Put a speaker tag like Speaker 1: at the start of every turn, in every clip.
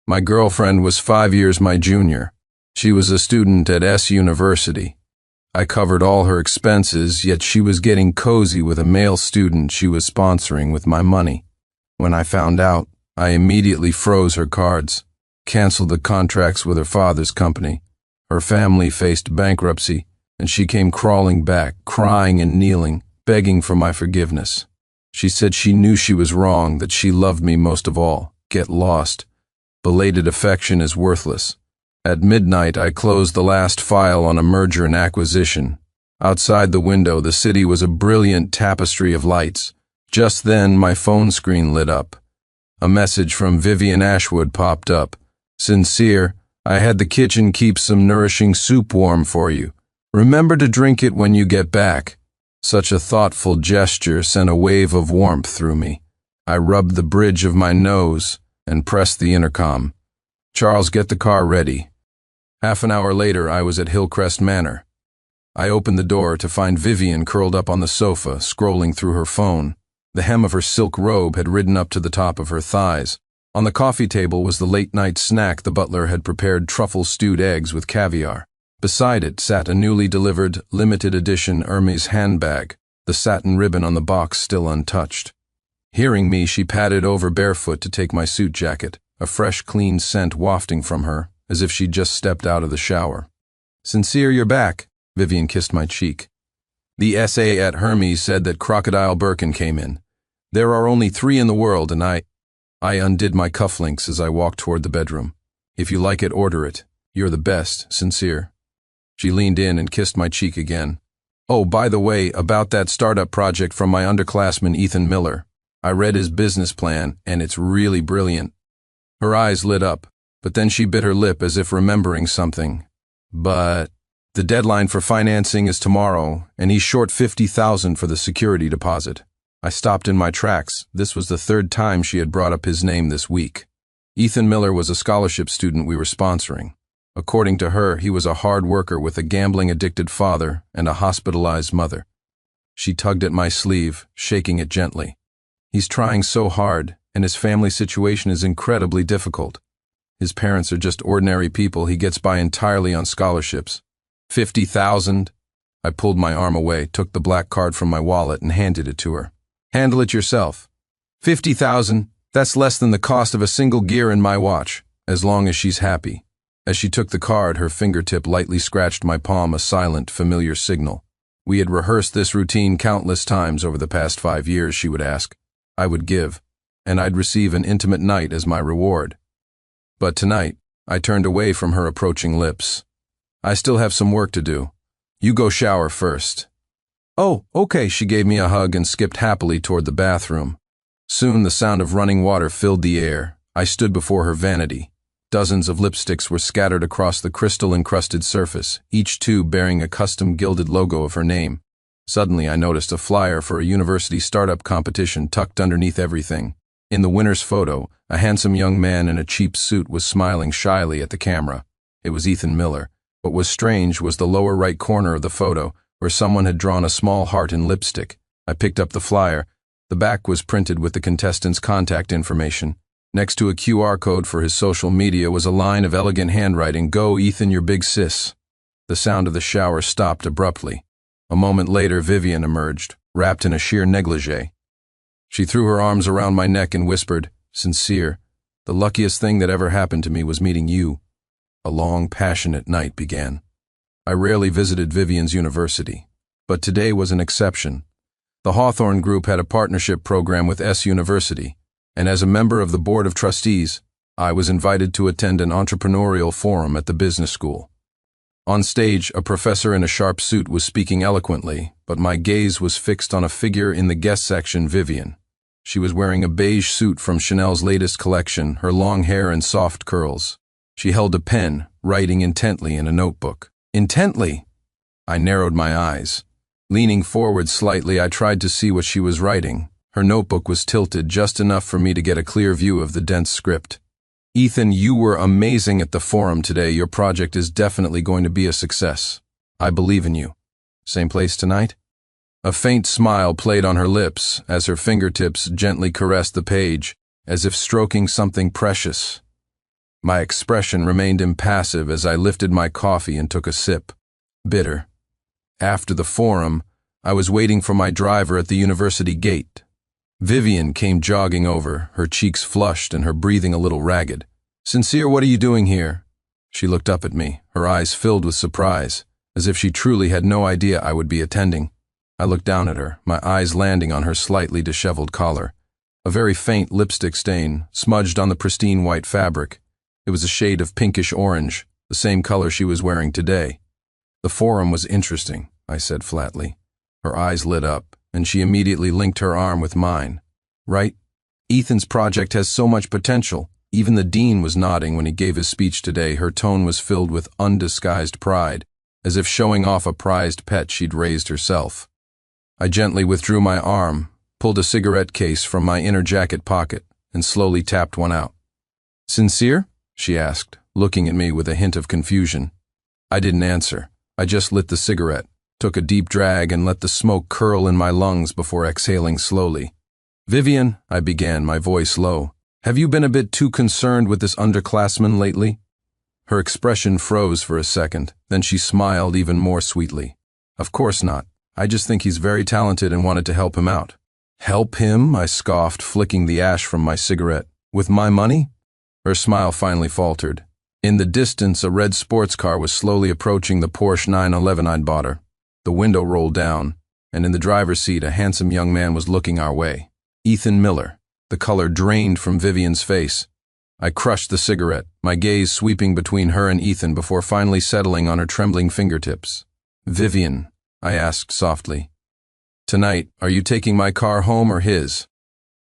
Speaker 1: My girlfriend was 5 years my junior. She was a student at S University. I covered all her expenses, yet she was getting cozy with a male student she was sponsoring with my money. When I found out, I immediately froze her cards, canceled the contracts with her father's company. Her family faced bankruptcy, and she came crawling back, crying and kneeling, begging for my forgiveness. She said she knew she was wrong, that she loved me most of all. Get lost. Belated affection is worthless. At midnight, I closed the last file on a merger and acquisition. Outside the window, the city was a brilliant tapestry of lights. Just then, my phone screen lit up. A message from Vivian Ashwood popped up. Sincere, I had the kitchen keep some nourishing soup warm for you. Remember to drink it when you get back. Such a thoughtful gesture sent a wave of warmth through me. I rubbed the bridge of my nose and pressed the intercom. Charles, get the car ready. Half an hour later, I was at Hillcrest Manor. I opened the door to find Vivian curled up on the sofa, scrolling through her phone. The hem of her silk robe had ridden up to the top of her thighs. On the coffee table was the late-night snack the butler had prepared, truffle-stewed eggs with caviar. Beside it sat a newly delivered, limited-edition Hermes handbag, the satin ribbon on the box still untouched. Hearing me, she padded over barefoot to take my suit jacket, a fresh, clean scent wafting from her, as if she'd just stepped out of the shower. Sincere, you're back. Vivian kissed my cheek. The SA at Hermes said that Crocodile Birkin came in. There are only 3 in the world, and I undid my cufflinks as I walked toward the bedroom. If you like it, order it. You're the best, Sincere. She leaned in and kissed my cheek again. Oh, by the way, about that startup project from my underclassman Ethan Miller. I read his business plan, and it's really brilliant. Her eyes lit up, but then she bit her lip as if remembering something. But the deadline for financing is tomorrow, and he's short $50,000 for the security deposit. I stopped in my tracks. This was the 3rd time she had brought up his name this week. Ethan Miller was a scholarship student we were sponsoring. According to her, he was a hard worker with a gambling-addicted father and a hospitalized mother. She tugged at my sleeve, shaking it gently. He's trying so hard, and his family situation is incredibly difficult. His parents are just ordinary people. He gets by entirely on scholarships. $50,000? I pulled my arm away, took the black card from my wallet, and handed it to her. Handle it yourself. $50,000? That's less than the cost of a single gear in my watch, as long as she's happy. As she took the card, her fingertip lightly scratched my palm, a silent, familiar signal. We had rehearsed this routine countless times over the past 5 years, she would ask. I would give, and I'd receive an intimate night as my reward. But tonight, I turned away from her approaching lips. I still have some work to do. You go shower first. Oh, okay, she gave me a hug and skipped happily toward the bathroom. Soon the sound of running water filled the air. I stood before her vanity. Dozens of lipsticks were scattered across the crystal-encrusted surface, each tube bearing a custom gilded logo of her name. Suddenly I noticed a flyer for a university startup competition tucked underneath everything. In the winner's photo, a handsome young man in a cheap suit was smiling shyly at the camera. It was Ethan Miller. What was strange was the lower right corner of the photo, where someone had drawn a small heart in lipstick. I picked up the flyer. The back was printed with the contestant's contact information. Next to a QR code for his social media was a line of elegant handwriting, "Go, Ethan, your big sis." The sound of the shower stopped abruptly. A moment later, Vivian emerged, wrapped in a sheer negligee. She threw her arms around my neck and whispered, "Sincere, the luckiest thing that ever happened to me was meeting you." A long, passionate night began. I rarely visited Vivian's university, but today was an exception. The Hawthorne Group had a partnership program with S University, and as a member of the Board of Trustees, I was invited to attend an entrepreneurial forum at the business school. On stage, a professor in a sharp suit was speaking eloquently, but my gaze was fixed on a figure in the guest section, Vivian. She was wearing a beige suit from Chanel's latest collection, her long hair in soft curls. She held a pen, writing intently in a notebook. Intently! I narrowed my eyes. Leaning forward slightly, I tried to see what she was writing. Her notebook was tilted just enough for me to get a clear view of the dense script. "Ethan, you were amazing at the forum today. Your project is definitely going to be a success. I believe in you. Same place tonight?" A faint smile played on her lips as her fingertips gently caressed the page, as if stroking something precious. My expression remained impassive as I lifted my coffee and took a sip. Bitter. After the forum, I was waiting for my driver at the university gate. Vivian came jogging over, her cheeks flushed and her breathing a little ragged. "Sincere, what are you doing here?" She looked up at me, her eyes filled with surprise, as if she truly had no idea I would be attending. I looked down at her, my eyes landing on her slightly disheveled collar. A very faint lipstick stain, smudged on the pristine white fabric. It was a shade of pinkish orange, the same color she was wearing today. "The forum was interesting," I said flatly. Her eyes lit up, and she immediately linked her arm with mine. "Right? Ethan's project has so much potential." Even the dean was nodding when he gave his speech today. Her tone was filled with undisguised pride, as if showing off a prized pet she'd raised herself. I gently withdrew my arm, pulled a cigarette case from my inner jacket pocket, and slowly tapped one out. "Sincere?" she asked, looking at me with a hint of confusion. I didn't answer. I just lit the cigarette, took a deep drag, and let the smoke curl in my lungs before exhaling slowly. "Vivian," I began, my voice low, "have you been a bit too concerned with this underclassman lately?" Her expression froze for a second, then she smiled even more sweetly. "Of course not. I just think he's very talented and wanted to help him out." "Help him?" I scoffed, flicking the ash from my cigarette. "With my money?" Her smile finally faltered. In the distance, a red sports car was slowly approaching the Porsche 911 I'd bought her. The window rolled down, and in the driver's seat a handsome young man was looking our way. Ethan Miller. The color drained from Vivian's face. I crushed the cigarette, my gaze sweeping between her and Ethan before finally settling on her trembling fingertips. "Vivian," I asked softly, "tonight, are you taking my car home or his?"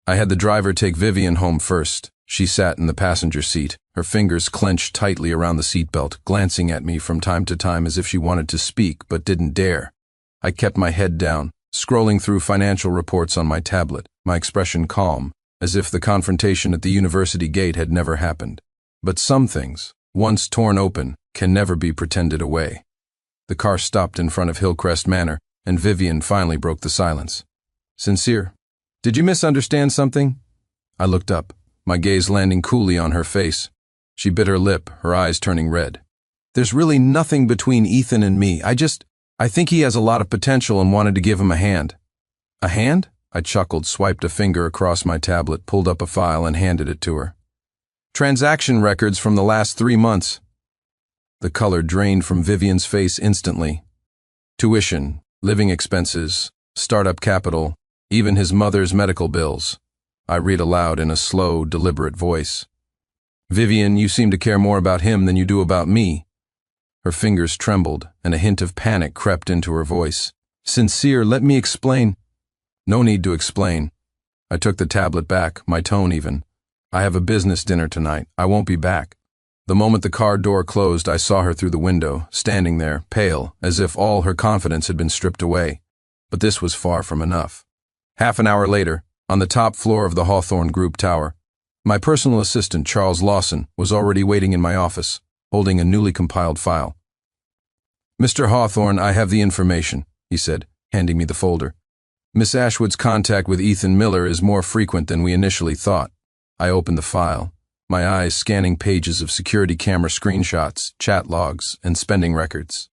Speaker 1: I had the driver take Vivian home first. She sat in the passenger seat, her fingers clenched tightly around the seatbelt, glancing at me from time to time as if she wanted to speak but didn't dare. I kept my head down, scrolling through financial reports on my tablet, my expression calm, as if the confrontation at the university gate had never happened. But some things, once torn open, can never be pretended away. The car stopped in front of Hillcrest Manor, and Vivian finally broke the silence. "Sincere, did you misunderstand something?" I looked up, my gaze landing coolly on her face. She bit her lip, her eyes turning red. "There's really nothing between Ethan and me. I think he has a lot of potential and wanted to give him a hand." "A hand?" I chuckled, swiped a finger across my tablet, pulled up a file, and handed it to her. "Transaction records from the last 3 months." The color drained from Vivian's face instantly. "Tuition, living expenses, startup capital, even his mother's medical bills," I read aloud in a slow, deliberate voice. "Vivian, you seem to care more about him than you do about me." Her fingers trembled, and a hint of panic crept into her voice. "Sincere, let me explain." "No need to explain." I took the tablet back, my tone even. "I have a business dinner tonight. I won't be back." The moment the car door closed, I saw her through the window, standing there, pale, as if all her confidence had been stripped away. But this was far from enough. Half an hour later, on the top floor of the Hawthorne Group Tower, my personal assistant, Charles Lawson, was already waiting in my office, holding a newly compiled file. "Mr. Hawthorne, I have the information," he said, handing me the folder. "Miss Ashwood's contact with Ethan Miller is more frequent than we initially thought." I opened the file, my eyes scanning pages of security camera screenshots, chat logs, and spending records.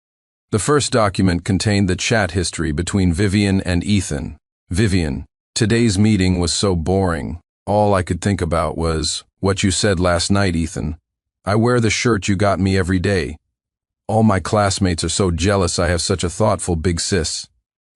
Speaker 1: The first document contained the chat history between Vivian and Ethan. "Vivian, today's meeting was so boring. All I could think about was what you said last night, Ethan. I wear the shirt you got me every day. All my classmates are so jealous I have such a thoughtful big sis.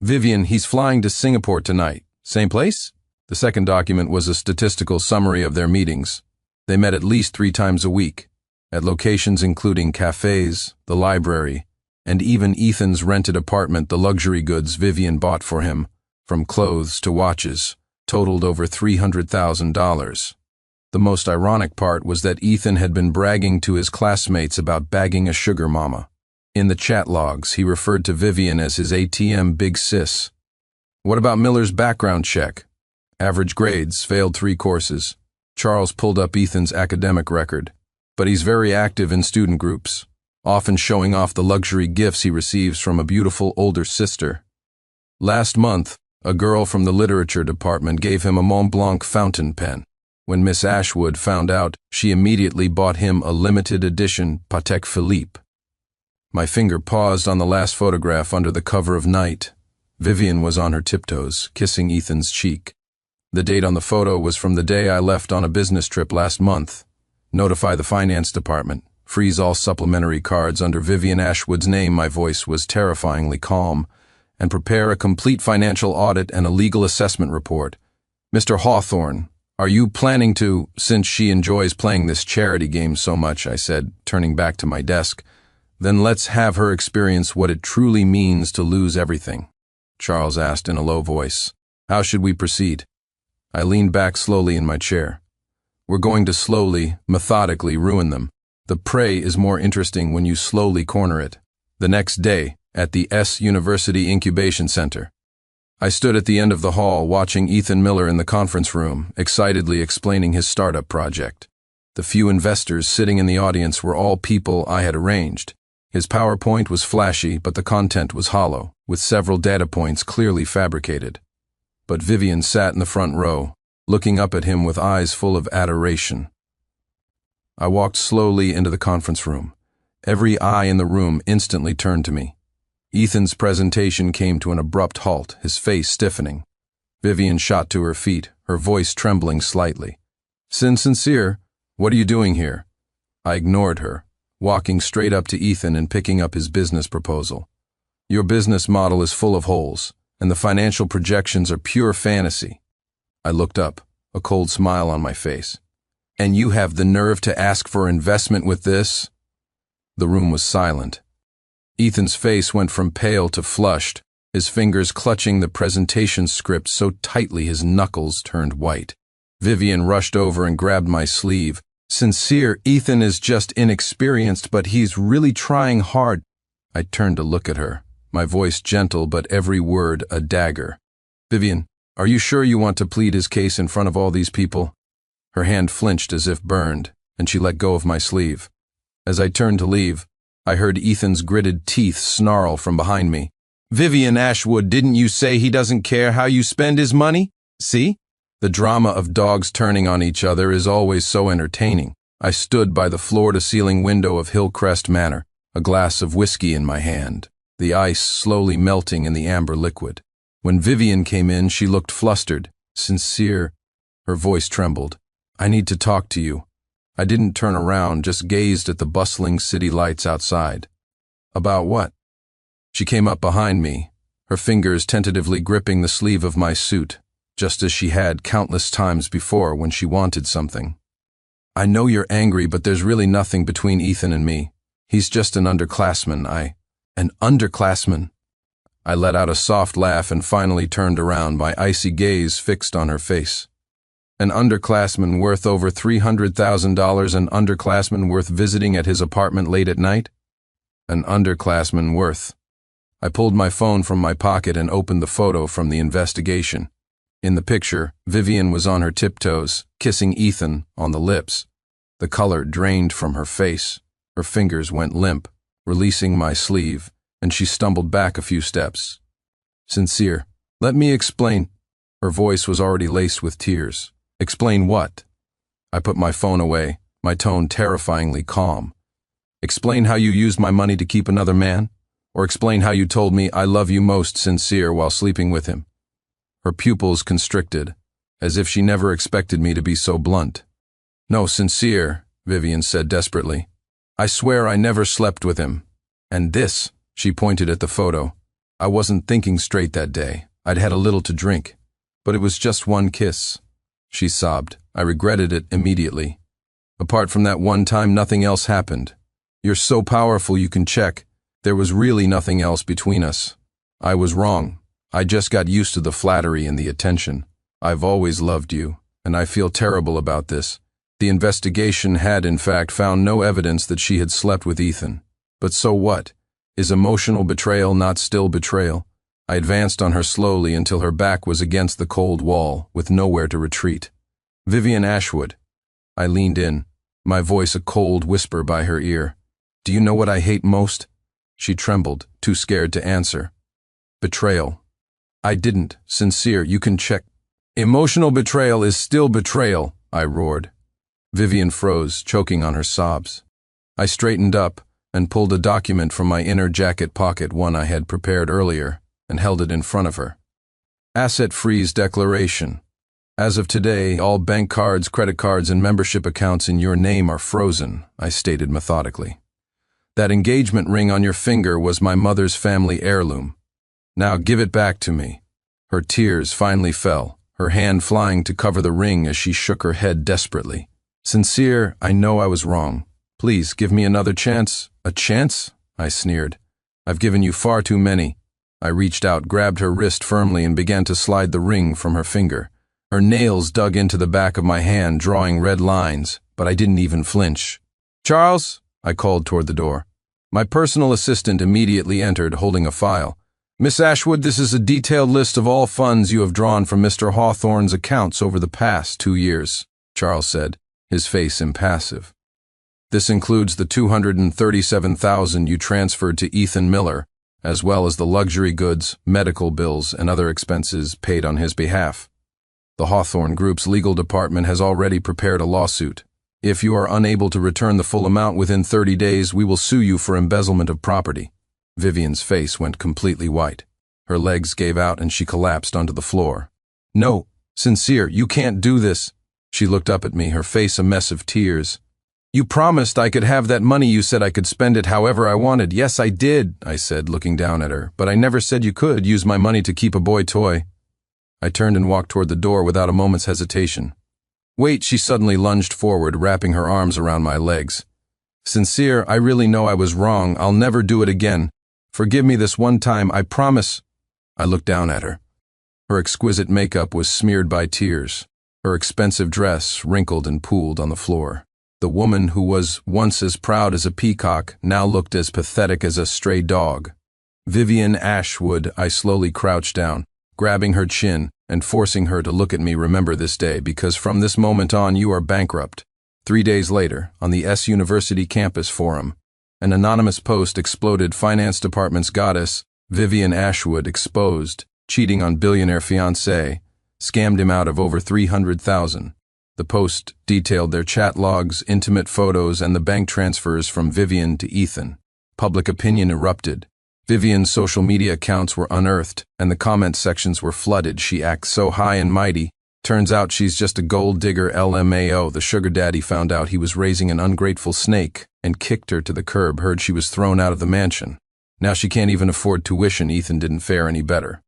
Speaker 1: Vivian, he's flying to Singapore tonight. Same place?" The second document was a statistical summary of their meetings. They met at least 3 times a week, at locations including cafes, the library, and even Ethan's rented apartment. The luxury goods Vivian bought for him, from clothes to watches, totaled over $300,000. The most ironic part was that Ethan had been bragging to his classmates about bagging a sugar mama. In the chat logs, he referred to Vivian as his ATM big sis. "What about Miller's background check?" "Average grades, failed 3 courses. Charles pulled up Ethan's academic record. But he's very active in student groups, often showing off the luxury gifts he receives from a beautiful older sister. Last month, a girl from the literature department gave him a Mont Blanc fountain pen. When Miss Ashwood found out, she immediately bought him a limited edition Patek Philippe. My finger paused on the last photograph under the cover of night. Vivian was on her tiptoes, kissing Ethan's cheek. The date on the photo was from the day I left on a business trip last month. Notify the finance department. Freeze all supplementary cards under Vivian Ashwood's name. My voice was terrifyingly calm. And prepare a complete financial audit and a legal assessment report. Mr. Hawthorne, are you planning to, since she enjoys playing this charity game so much, I said, turning back to my desk, then let's have her experience what it truly means to lose everything. Charles asked in a low voice. How should we proceed? I leaned back slowly in my chair. We're going to slowly, methodically ruin them. The prey is more interesting when you slowly corner it. The next day, at the S University Incubation Center. I stood at the end of the hall watching Ethan Miller in the conference room, excitedly explaining his startup project. The few investors sitting in the audience were all people I had arranged. His PowerPoint was flashy, but the content was hollow, with several data points clearly fabricated. But Vivian sat in the front row, looking up at him with eyes full of adoration. I walked slowly into the conference room. Every eye in the room instantly turned to me. Ethan's presentation came to an abrupt halt, his face stiffening. Vivian shot to her feet, her voice trembling slightly. Sincere, what are you doing here? I ignored her, walking straight up to Ethan and picking up his business proposal. Your business model is full of holes, and the financial projections are pure fantasy. I looked up, a cold smile on my face. And you have the nerve to ask for investment with this? The room was silent. Ethan's face went from pale to flushed, his fingers clutching the presentation script so tightly his knuckles turned white. Vivian rushed over and grabbed my sleeve. Sincere, Ethan is just inexperienced, but he's really trying hard. I turned to look at her, my voice gentle but every word a dagger. Vivian, are you sure you want to plead his case in front of all these people? Her hand flinched as if burned, and she let go of my sleeve. As I turned to leave, I heard Ethan's gritted teeth snarl from behind me. Vivian Ashwood, didn't you say he doesn't care how you spend his money? See? The drama of dogs turning on each other is always so entertaining. I stood by the floor-to-ceiling window of Hillcrest Manor, a glass of whiskey in my hand, the ice slowly melting in the amber liquid. When Vivian came in, she looked flustered, sincere. Her voice trembled. I need to talk to you. I didn't turn around, just gazed at the bustling city lights outside. About what? She came up behind me, her fingers tentatively gripping the sleeve of my suit, just as she had countless times before when she wanted something. I know you're angry, but there's really nothing between Ethan and me. He's just an underclassman. An underclassman? I let out a soft laugh and finally turned around, my icy gaze fixed on her face. An underclassman worth over $300,000, an underclassman worth visiting at his apartment late at night? An underclassman worth. I pulled my phone from my pocket and opened the photo from the investigation. In the picture, Vivian was on her tiptoes, kissing Ethan on the lips. The color drained from her face. Her fingers went limp, releasing my sleeve, and she stumbled back a few steps. Sincere, let me explain. Her voice was already laced with tears. Explain what? I put my phone away, my tone terrifyingly calm. Explain how you used my money to keep another man? Or explain how you told me I love you most, Sincere, while sleeping with him? Her pupils constricted, as if she never expected me to be so blunt. No, Sincere, Vivian said desperately. I swear I never slept with him. And this, she pointed at the photo. I wasn't thinking straight that day. I'd had a little to drink. But it was just one kiss. She sobbed. I regretted it immediately. Apart from that one time, nothing else happened. You're so powerful you can check. There was really nothing else between us. I was wrong. I just got used to the flattery and the attention. I've always loved you, and I feel terrible about this. The investigation had, in fact, found no evidence that she had slept with Ethan. But so what? Is emotional betrayal not still betrayal? I advanced on her slowly until her back was against the cold wall, with nowhere to retreat. Vivian Ashwood. I leaned in, my voice a cold whisper by her ear. Do you know what I hate most? She trembled, too scared to answer. Betrayal. I didn't. Sincere, you can check. Emotional betrayal is still betrayal, I roared. Vivian froze, choking on her sobs. I straightened up and pulled a document from my inner jacket pocket, one I had prepared earlier, and held it in front of her. Asset freeze declaration. As of today, all bank cards, credit cards, and membership accounts in your name are frozen, I stated methodically. That engagement ring on your finger was my mother's family heirloom. Now give it back to me. Her tears finally fell, her hand flying to cover the ring as she shook her head desperately. Sincere, I know I was wrong. Please give me another chance. A chance? I sneered. I've given you far too many. I reached out, grabbed her wrist firmly, and began to slide the ring from her finger. Her nails dug into the back of my hand, drawing red lines, but I didn't even flinch. Charles, I called toward the door. My personal assistant immediately entered, holding a file. Miss Ashwood, this is a detailed list of all funds you have drawn from Mr. Hawthorne's accounts over the past 2 years, Charles said, his face impassive. This includes the $237,000 you transferred to Ethan Miller, as well as the luxury goods, medical bills, and other expenses paid on his behalf. The Hawthorne Group's legal department has already prepared a lawsuit. If you are unable to return the full amount within 30 days, we will sue you for embezzlement of property. Vivian's face went completely white. Her legs gave out and she collapsed onto the floor. No, Sincere, you can't do this. She looked up at me, her face a mess of tears. You promised I could have that money. You said I could spend it however I wanted. Yes, I did, I said, looking down at her, but I never said you could use my money to keep a boy toy. I turned and walked toward the door without a moment's hesitation. Wait, she suddenly lunged forward, wrapping her arms around my legs. Sincere, I really know I was wrong. I'll never do it again. Forgive me this one time, I promise. I looked down at her. Her exquisite makeup was smeared by tears. Her expensive dress wrinkled and pooled on the floor. The woman who was once as proud as a peacock now looked as pathetic as a stray dog. Vivian Ashwood, I slowly crouched down, grabbing her chin and forcing her to look at me. Remember this day, because from this moment on you are bankrupt. 3 days later, on the S University campus forum, an anonymous post exploded. Finance department's goddess, Vivian Ashwood, exposed, cheating on billionaire fiancé, scammed him out of over $300,000. The post detailed their chat logs, intimate photos, and the bank transfers from Vivian to Ethan. Public opinion erupted. Vivian's social media accounts were unearthed, and the comment sections were flooded. She acts so high and mighty. Turns out she's just a gold digger. LMAO. The sugar daddy found out he was raising an ungrateful snake and kicked her to the curb. Heard she was thrown out of the mansion. Now she can't even afford tuition. Ethan didn't fare any better.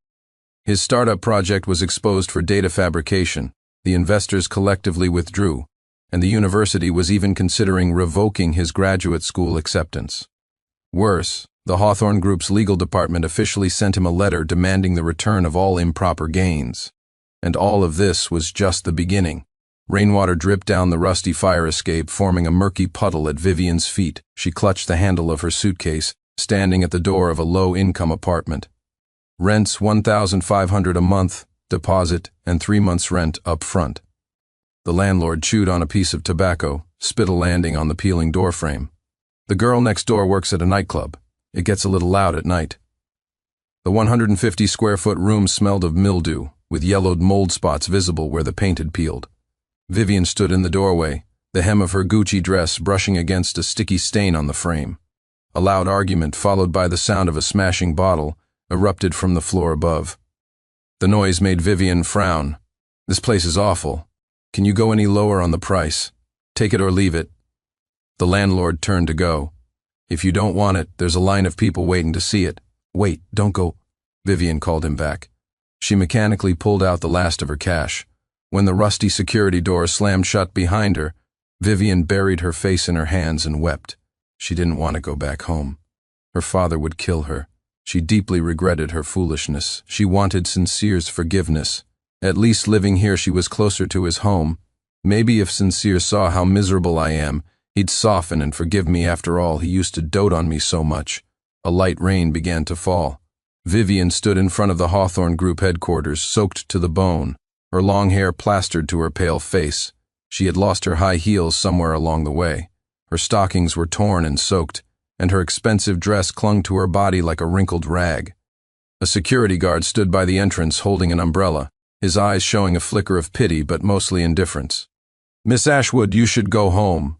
Speaker 1: His startup project was exposed for data fabrication. The investors collectively withdrew, and the university was even considering revoking his graduate school acceptance. Worse, the Hawthorne Group's legal department officially sent him a letter demanding the return of all improper gains. And all of this was just the beginning. Rainwater dripped down the rusty fire escape, forming a murky puddle at Vivian's feet. She clutched the handle of her suitcase, standing at the door of a low-income apartment. Rents $1,500 a month, deposit, and 3 months' rent up front. The landlord chewed on a piece of tobacco, spittle landing on the peeling doorframe. The girl next door works at a nightclub. It gets a little loud at night. The 150-square-foot room smelled of mildew, with yellowed mold spots visible where the paint had peeled. Vivian stood in the doorway, the hem of her Gucci dress brushing against a sticky stain on the frame. A loud argument, followed by the sound of a smashing bottle, erupted from the floor above. The noise made Vivian frown. This place is awful. Can you go any lower on the price? Take it or leave it. The landlord turned to go. If you don't want it, there's a line of people waiting to see it. Wait, don't go. Vivian called him back. She mechanically pulled out the last of her cash. When the rusty security door slammed shut behind her, Vivian buried her face in her hands and wept. She didn't want to go back home. Her father would kill her. She deeply regretted her foolishness. She wanted Sincere's forgiveness. At least living here she was closer to his home. Maybe if Sincere saw how miserable I am, he'd soften and forgive me. After all, he used to dote on me so much. A light rain began to fall. Vivian stood in front of the Hawthorne Group headquarters, soaked to the bone, her long hair plastered to her pale face. She had lost her high heels somewhere along the way. Her stockings were torn and soaked, and her expensive dress clung to her body like a wrinkled rag. A security guard stood by the entrance holding an umbrella, his eyes showing a flicker of pity but mostly indifference. Miss Ashwood, you should go home.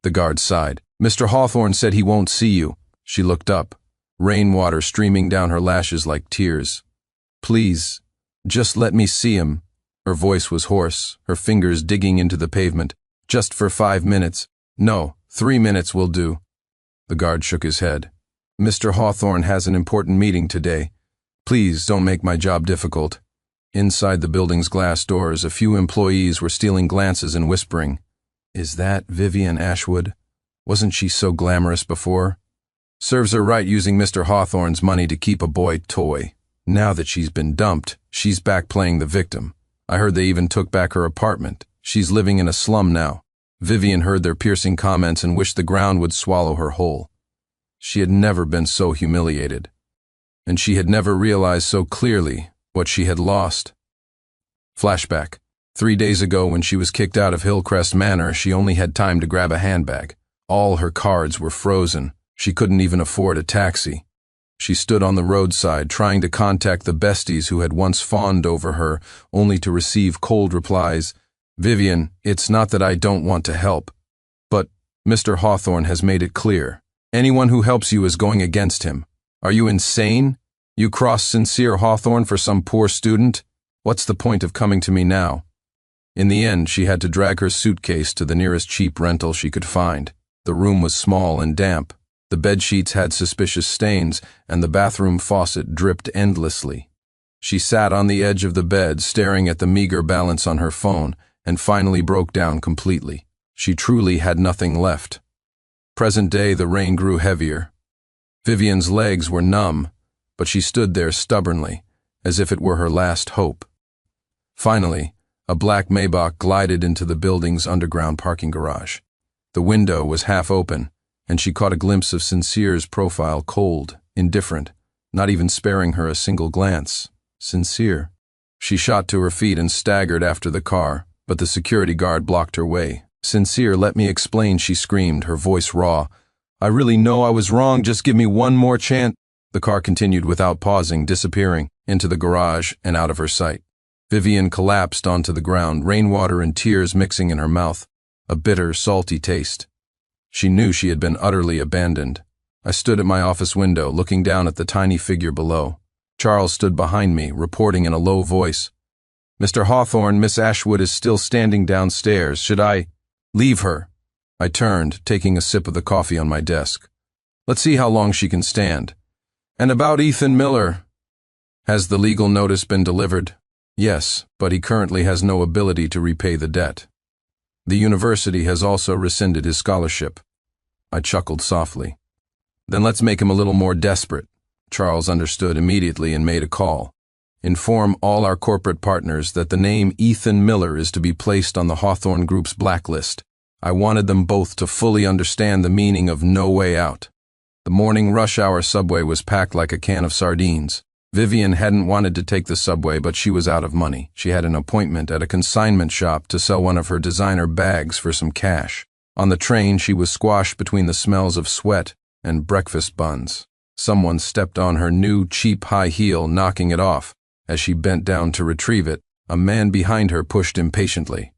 Speaker 1: The guard sighed. Mr. Hawthorne said he won't see you. She looked up, rainwater streaming down her lashes like tears. Please, just let me see him. Her voice was hoarse, her fingers digging into the pavement. Just for 5 minutes. No, 3 minutes will do. The guard shook his head. Mr. Hawthorne has an important meeting today. Please don't make my job difficult. Inside the building's glass doors, a few employees were stealing glances and whispering. Is that Vivian Ashwood? Wasn't she so glamorous before? Serves her right using Mr. Hawthorne's money to keep a boy toy. Now that she's been dumped, she's back playing the victim. I heard they even took back her apartment. She's living in a slum now. Vivian heard their piercing comments and wished the ground would swallow her whole. She had never been so humiliated. And she had never realized so clearly what she had lost. Flashback. 3 days ago when she was kicked out of Hillcrest Manor, she only had time to grab a handbag. All her cards were frozen. She couldn't even afford a taxi. She stood on the roadside trying to contact the besties who had once fawned over her, only to receive cold replies. Vivian, it's not that I don't want to help, but Mr. Hawthorne has made it clear. Anyone who helps you is going against him. Are you insane? You cross Sincere Hawthorne for some poor student? What's the point of coming to me now? In the end, she had to drag her suitcase to the nearest cheap rental she could find. The room was small and damp. The bedsheets had suspicious stains, and the bathroom faucet dripped endlessly. She sat on the edge of the bed, staring at the meager balance on her phone, and finally broke down completely. She truly had nothing left. Present day, the rain grew heavier. Vivian's legs were numb, but she stood there stubbornly, as if it were her last hope. Finally, a black Maybach glided into the building's underground parking garage. The window was half open, and she caught a glimpse of Sincere's profile, cold, indifferent, not even sparing her a single glance. Sincere. She shot to her feet and staggered after the car, but the security guard blocked her way. Sincere, let me explain, she screamed, her voice raw. I really know I was wrong, just give me one more chance. The car continued without pausing, disappearing into the garage and out of her sight. Vivian collapsed onto the ground, rainwater and tears mixing in her mouth, a bitter, salty taste. She knew she had been utterly abandoned. I stood at my office window, looking down at the tiny figure below. Charles stood behind me, reporting in a low voice. Mr. Hawthorne, Miss Ashwood is still standing downstairs. Should I leave her? I turned, taking a sip of the coffee on my desk. Let's see how long she can stand. And about Ethan Miller. Has the legal notice been delivered? Yes, but he currently has no ability to repay the debt. The university has also rescinded his scholarship. I chuckled softly. Then let's make him a little more desperate. Charles understood immediately and made a call. Inform all our corporate partners that the name Ethan Miller is to be placed on the Hawthorne Group's blacklist. I wanted them both to fully understand the meaning of no way out. The morning rush hour subway was packed like a can of sardines. Vivian hadn't wanted to take the subway, but she was out of money. She had an appointment at a consignment shop to sell one of her designer bags for some cash. On the train, she was squashed between the smells of sweat and breakfast buns. Someone stepped on her new, cheap high heel, knocking it off. As she bent down to retrieve it, a man behind her pushed impatiently.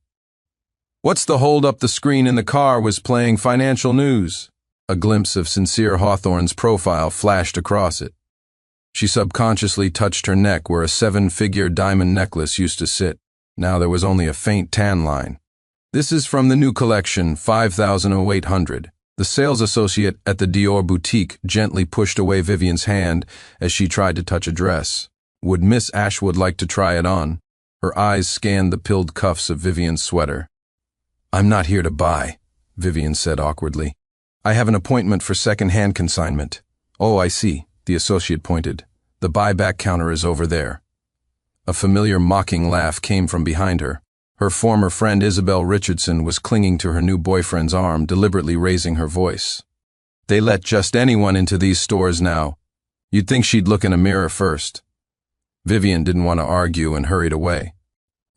Speaker 1: What's the hold up? The screen in the car was playing financial news. A glimpse of Sincere Hawthorne's profile flashed across it. She subconsciously touched her neck where a 7-figure diamond necklace used to sit. Now there was only a faint tan line. This is from the new collection, 5,800. The sales associate at the Dior boutique gently pushed away Vivian's hand as she tried to touch a dress. Would Miss Ashwood like to try it on? Her eyes scanned the pilled cuffs of Vivian's sweater. I'm not here to buy, Vivian said awkwardly. I have an appointment for second-hand consignment. Oh, I see, the associate pointed. The buyback counter is over there. A familiar mocking laugh came from behind her. Her former friend Isabel Richardson was clinging to her new boyfriend's arm, deliberately raising her voice. They let just anyone into these stores now. You'd think she'd look in a mirror first. Vivian didn't want to argue and hurried away.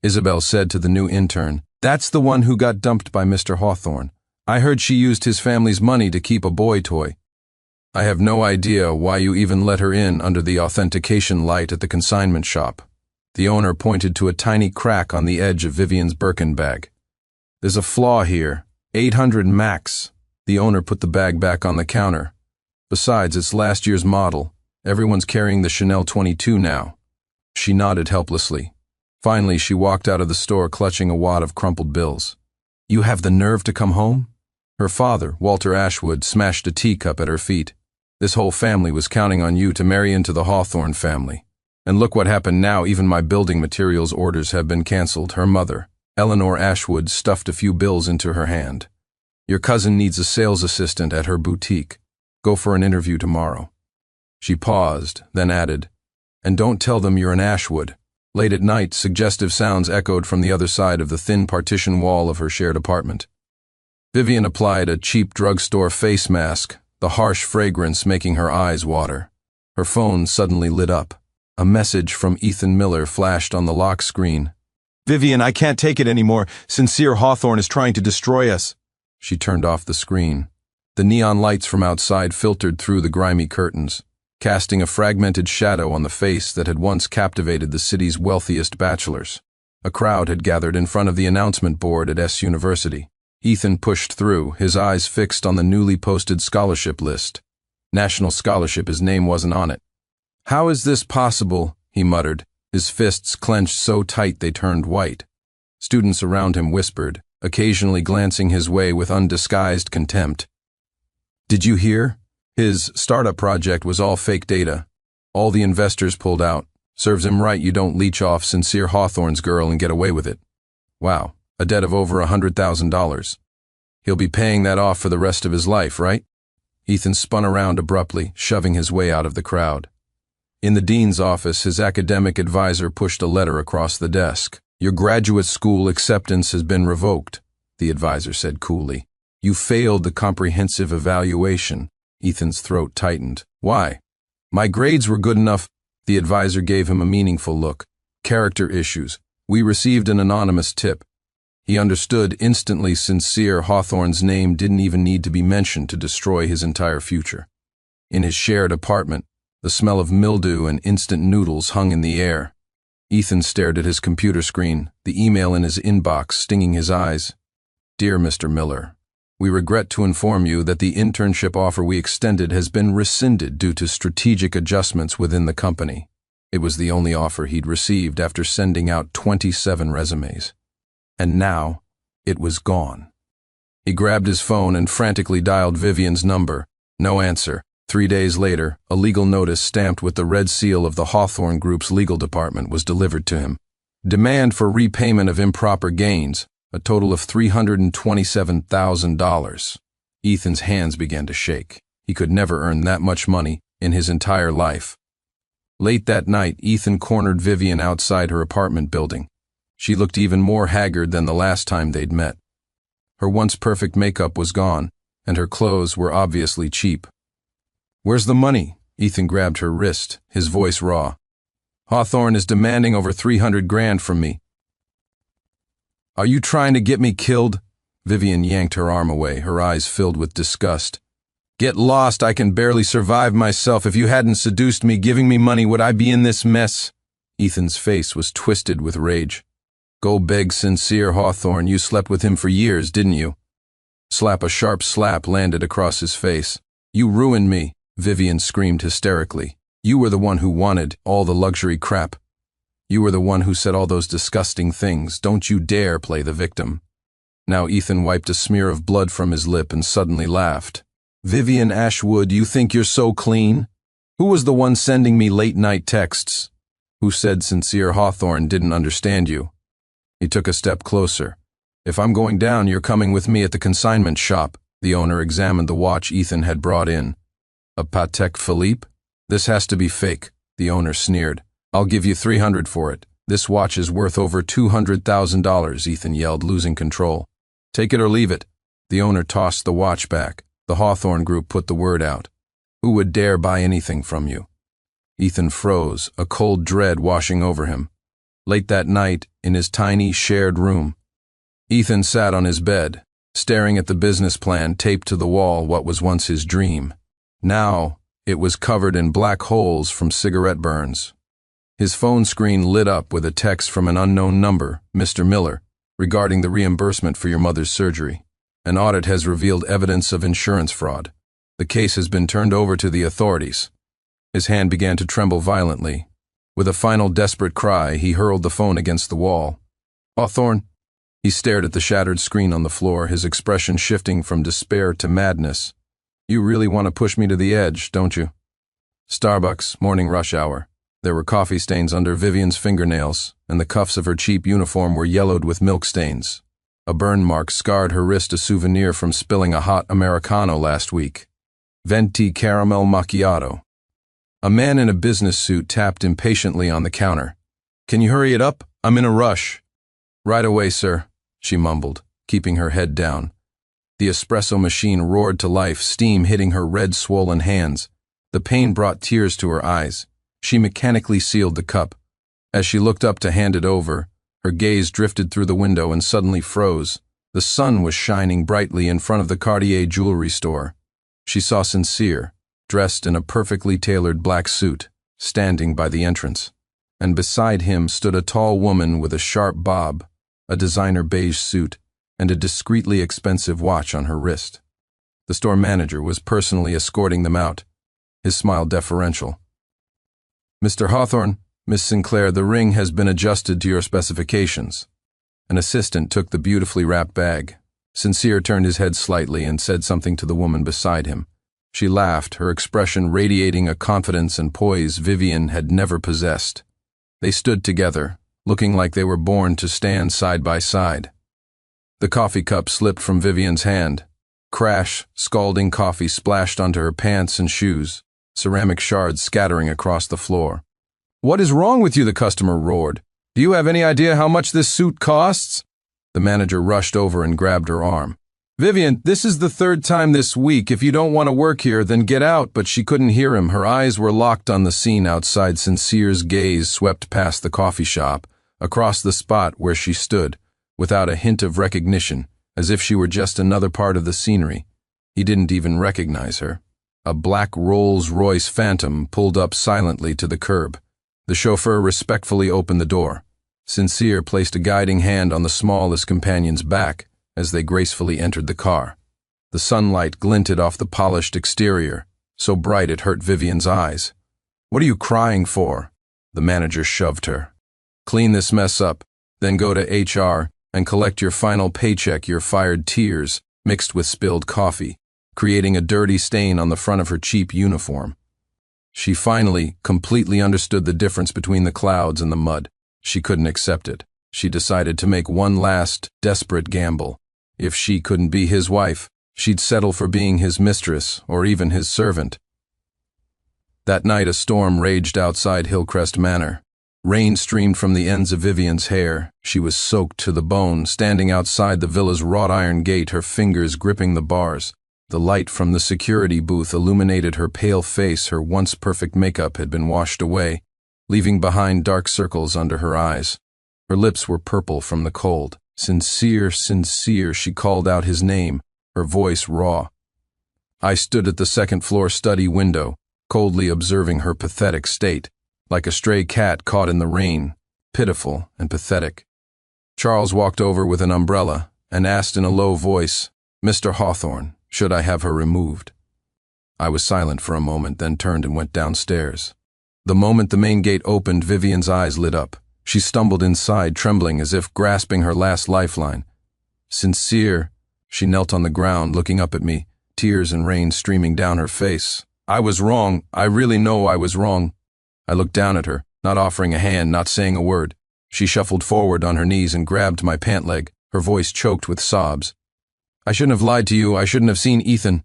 Speaker 1: Isabel said to the new intern, That's the one who got dumped by Mr. Hawthorne. I heard she used his family's money to keep a boy toy. I have no idea why you even let her in under the authentication light at the consignment shop. The owner pointed to a tiny crack on the edge of Vivian's Birkin bag. There's a flaw here. 800 max. The owner put the bag back on the counter. Besides, it's last year's model. Everyone's carrying the Chanel 22 now. She nodded helplessly. Finally, she walked out of the store clutching a wad of crumpled bills. You have the nerve to come home? Her father, Walter Ashwood, smashed a teacup at her feet. This whole family was counting on you to marry into the Hawthorne family. And look what happened now. Even my building materials orders have been canceled. Her mother, Eleanor Ashwood, stuffed a few bills into her hand. Your cousin needs a sales assistant at her boutique. Go for an interview tomorrow. She paused, then added, and don't tell them you're an Ashwood. Late at night, suggestive sounds echoed from the other side of the thin partition wall of her shared apartment. Vivian applied a cheap drugstore face mask, the harsh fragrance making her eyes water. Her phone suddenly lit up. A message from Ethan Miller flashed on the lock screen.
Speaker 2: Vivian, I can't take it anymore. Sincere Hawthorne is trying to destroy us.
Speaker 1: She turned off the screen. The neon lights from outside filtered through the grimy curtains, casting a fragmented shadow on the face that had once captivated the city's wealthiest bachelors. A crowd had gathered in front of the announcement board at S University. Ethan pushed through, his eyes fixed on the newly posted scholarship list. National Scholarship, his name wasn't on it. How is this possible? He muttered, his fists clenched so tight they turned white. Students around him whispered, occasionally glancing his way with undisguised contempt. Did you hear? His startup project was all fake data. All the investors pulled out. Serves him right you don't leech off Sincere Hawthorne's girl and get away with it. Wow, a debt of over $100,000. He'll be paying that off for the rest of his life, right? Ethan spun around abruptly, shoving his way out of the crowd. In the dean's office, his academic advisor pushed a letter across the desk. Your graduate school acceptance has been revoked, the advisor said coolly. You failed the comprehensive evaluation. Ethan's throat tightened. Why? My grades were good enough. The advisor gave him a meaningful look. Character issues. We received an anonymous tip. He understood instantly. Sincere Hawthorne's name didn't even need to be mentioned to destroy his entire future. In his shared apartment, the smell of mildew and instant noodles hung in the air. Ethan stared at his computer screen, the email in his inbox stinging his eyes. Dear Mr. Miller, we regret to inform you that the internship offer we extended has been rescinded due to strategic adjustments within the company. It was the only offer he'd received after sending out 27 resumes. And now, it was gone. He grabbed his phone and frantically dialed Vivian's number. No answer. 3 days later, a legal notice stamped with the red seal of the Hawthorne Group's legal department was delivered to him. Demand for repayment of improper gains, a total of $327,000. Ethan's hands began to shake. He could never earn that much money in his entire life. Late that night, Ethan cornered Vivian outside her apartment building. She looked even more haggard than the last time they'd met. Her once perfect makeup was gone, and her clothes were obviously cheap. Where's the money? Ethan grabbed her wrist, his voice raw. Hawthorne is demanding over $300,000 from me. Are you trying to get me killed? Vivian yanked her arm away, her eyes filled with disgust. Get lost, I can barely survive myself. If you hadn't seduced me, giving me money, would I be in this mess? Ethan's face was twisted with rage. Go beg Sincere Hawthorne, you slept with him for years, didn't you? A sharp slap landed across his face. You ruined me, Vivian screamed hysterically. You were the one who wanted all the luxury crap. You were the one who said all those disgusting things. Don't you dare play the victim. Now Ethan wiped a smear of blood from his lip and suddenly laughed. Vivian Ashwood, you think you're so clean? Who was the one sending me late-night texts? Who said Sincere Hawthorne didn't understand you? He took a step closer. If I'm going down, you're coming with me at the consignment shop. The owner examined the watch Ethan had brought in. A Patek Philippe? This has to be fake, the owner sneered. I'll give you $300 for it. This watch is worth over $200,000, Ethan yelled, losing control. Take it or leave it. The owner tossed the watch back. The Hawthorne Group put the word out. Who would dare buy anything from you? Ethan froze, a cold dread washing over him. Late that night, in his tiny, shared room, Ethan sat on his bed, staring at the business plan taped to the wall, what was once his dream. Now, it was covered in black holes from cigarette burns. His phone screen lit up with a text from an unknown number, Mr. Miller. regarding the reimbursement for your mother's surgery. An audit has revealed evidence of insurance fraud. The case has been turned over to the authorities." His hand began to tremble violently. With a final desperate cry, he hurled the phone against the wall. "Hawthorne?" He stared at the shattered screen on the floor, his expression shifting from despair to madness. "You really want to push me to the edge, don't you?" Starbucks, morning rush hour. There were coffee stains under Vivian's fingernails, and the cuffs of her cheap uniform were yellowed with milk stains. A burn mark scarred her wrist, a souvenir from spilling a hot Americano last week. Venti caramel macchiato. A man in a business suit tapped impatiently on the counter. "Can you hurry it up? I'm in a rush." "Right away, sir," she mumbled, keeping her head down. The espresso machine roared to life, steam hitting her red, swollen hands. The pain brought tears to her eyes. She mechanically sealed the cup. As she looked up to hand it over, her gaze drifted through the window and suddenly froze. The sun was shining brightly in front of the Cartier jewelry store. She saw Sincere, dressed in a perfectly tailored black suit, standing by the entrance. And beside him stood a tall woman with a sharp bob, a designer beige suit, and a discreetly expensive watch on her wrist. The store manager was personally escorting them out, his smile deferential. "Mr. Hawthorne, Miss Sinclair, the ring has been adjusted to your specifications." An assistant took the beautifully wrapped bag. Sincere turned his head slightly and said something to the woman beside him. She laughed, her expression radiating a confidence and poise Vivian had never possessed. They stood together, looking like they were born to stand side by side. The coffee cup slipped from Vivian's hand. Crash, scalding coffee splashed onto her pants and shoes, ceramic shards scattering across the floor. "What is wrong with you?" the customer roared. "Do you have any idea how much this suit costs?" The manager rushed over and grabbed her arm. "Vivian, this is the third time this week. If you don't want to work here, then get out." But she couldn't hear him. Her eyes were locked on the scene outside. Sincere's gaze swept past the coffee shop, across the spot where she stood, without a hint of recognition, as if she were just another part of the scenery. He didn't even recognize her. A black Rolls-Royce Phantom pulled up silently to the curb. The chauffeur respectfully opened the door. Sincere placed a guiding hand on the smallest companion's back as they gracefully entered the car. The sunlight glinted off the polished exterior, so bright it hurt Vivian's eyes. "What are you crying for?" The manager shoved her. "Clean this mess up, then go to HR and collect your final paycheck." Your fired tears mixed with spilled coffee, creating a dirty stain on the front of her cheap uniform. She finally completely understood the difference between the clouds and the mud. She couldn't accept it. She decided to make one last, desperate gamble. If she couldn't be his wife, she'd settle for being his mistress or even his servant. That night a storm raged outside Hillcrest Manor. Rain streamed from the ends of Vivian's hair. She was soaked to the bone, standing outside the villa's wrought iron gate, her fingers gripping the bars. The light from the security booth illuminated her pale face. Her once perfect makeup had been washed away, leaving behind dark circles under her eyes. Her lips were purple from the cold. "Sincere, Sincere," she called out his name, her voice raw. I stood at the second-floor study window, coldly observing her pathetic state, like a stray cat caught in the rain, pitiful and pathetic. Charles walked over with an umbrella and asked in a low voice, "Mr. Hawthorne, should I have her removed?" I was silent for a moment, then turned and went downstairs. The moment the main gate opened, Vivian's eyes lit up. She stumbled inside, trembling as if grasping her last lifeline. "Sincere," she knelt on the ground, looking up at me, tears and rain streaming down her face. "I was wrong. I really know I was wrong." I looked down at her, not offering a hand, not saying a word. She shuffled forward on her knees and grabbed my pant leg, her voice choked with sobs. "I shouldn't have lied to you. I shouldn't have seen Ethan.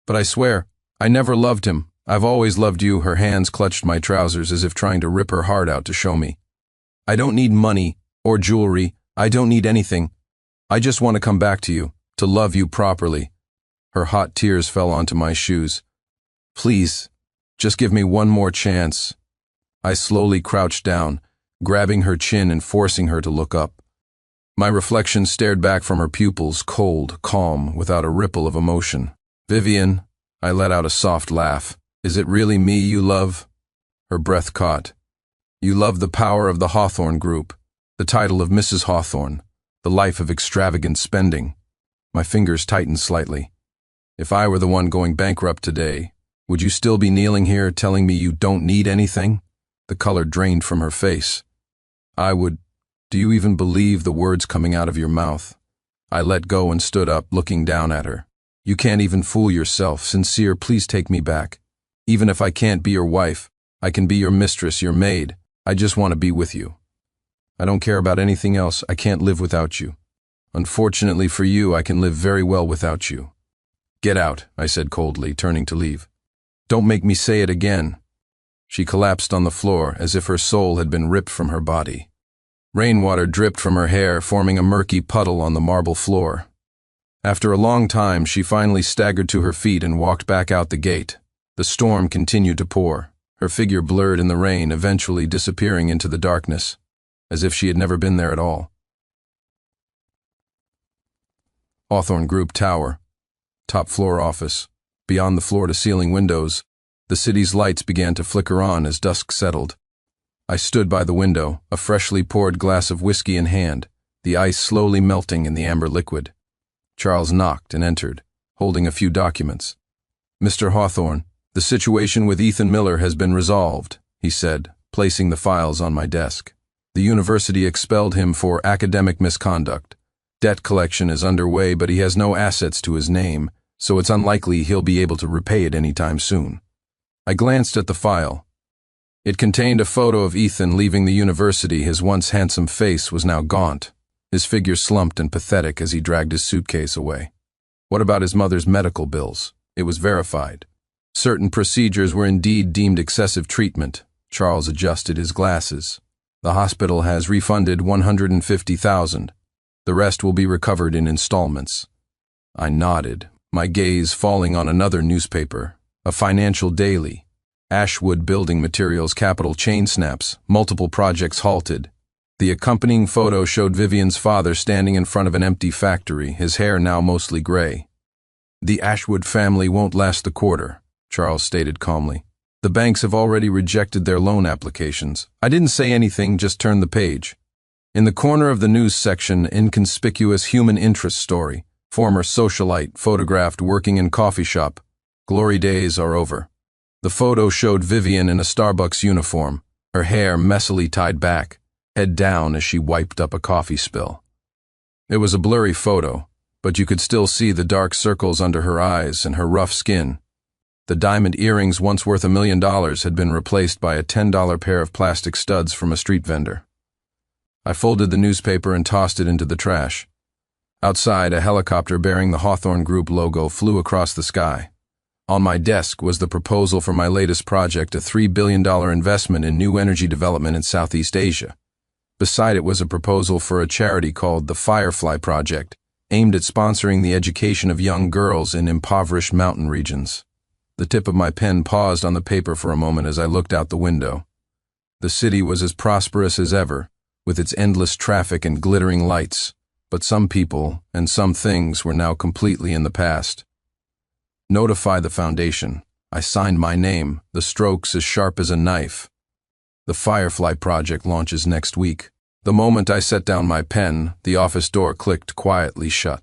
Speaker 1: But I swear, I never loved him. I've always loved you." Her hands clutched my trousers as if trying to rip her heart out to show me. "I don't need money or jewelry. I don't need anything. I just want to come back to you, to love you properly." Her hot tears fell onto my shoes. "Please, just give me one more chance." I slowly crouched down, grabbing her chin and forcing her to look up. My reflection stared back from her pupils, cold, calm, without a ripple of emotion. "Vivian," I let out a soft laugh. "Is it really me you love?" Her breath caught. "You love the power of the Hawthorne Group, the title of Mrs. Hawthorne, the life of extravagant spending. My fingers tightened slightly. If I were the one going bankrupt today, would you still be kneeling here telling me you don't need anything? The color drained from her face. I would. Do you even believe the words coming out of your mouth? I let go and stood up, looking down at her. You can't even fool yourself. Sincere, please take me back. Even if I can't be your wife, I can be your mistress, your maid. I just want to be with you. I don't care about anything else. I can't live without you. Unfortunately for you, I can live very well without you. Get out, I said coldly, turning to leave. Don't make me say it again. She collapsed on the floor as if her soul had been ripped from her body. Rainwater dripped from her hair, forming a murky puddle on the marble floor. After a long time, she finally staggered to her feet and walked back out the gate. The storm continued to pour, her figure blurred in the rain, eventually disappearing into the darkness, as if she had never been there at all. Hawthorne Group Tower, top floor office. Beyond the floor-to-ceiling windows, the city's lights began to flicker on as dusk settled. I stood by the window, a freshly poured glass of whiskey in hand, the ice slowly melting in the amber liquid. Charles knocked and entered, holding a few documents. Mr. Hawthorne, the situation with Ethan Miller has been resolved, he said, placing the files on my desk. The university expelled him for academic misconduct. Debt collection is underway, but he has no assets to his name, so it's unlikely he'll be able to repay it anytime soon. I glanced at the file. It contained a photo of Ethan leaving the university. His once handsome face was now gaunt, his figure slumped and pathetic as he dragged his suitcase away. What about his mother's medical bills? It was verified. Certain procedures were indeed deemed excessive treatment. Charles adjusted his glasses. The hospital has refunded $150,000. The rest will be recovered in installments. I nodded, my gaze falling on another newspaper, a financial daily. Ashwood Building Materials capital chain snaps, multiple projects halted. The accompanying photo showed Vivian's father standing in front of an empty factory, his hair now mostly gray. The Ashwood family won't last the quarter, Charles stated calmly. The banks have already rejected their loan applications. I didn't say anything, just turned the page. In the corner of the news section, inconspicuous human interest story. Former socialite photographed working in coffee shop. Glory days are over. The photo showed Vivian in a Starbucks uniform, her hair messily tied back, head down as she wiped up a coffee spill. It was a blurry photo, but you could still see the dark circles under her eyes and her rough skin. The diamond earrings once worth $1 million had been replaced by a $10 pair of plastic studs from a street vendor. I folded the newspaper and tossed it into the trash. Outside, a helicopter bearing the Hawthorne Group logo flew across the sky. On my desk was the proposal for my latest project, a $3 billion investment in new energy development in Southeast Asia. Beside it was a proposal for a charity called the Firefly Project, aimed at sponsoring the education of young girls in impoverished mountain regions. The tip of my pen paused on the paper for a moment as I looked out the window. The city was as prosperous as ever, with its endless traffic and glittering lights, but some people and some things were now completely in the past. Notify the foundation. I signed my name, the strokes as sharp as a knife. The Firefly Project launches next week. The moment I set down my pen, the office door clicked quietly shut.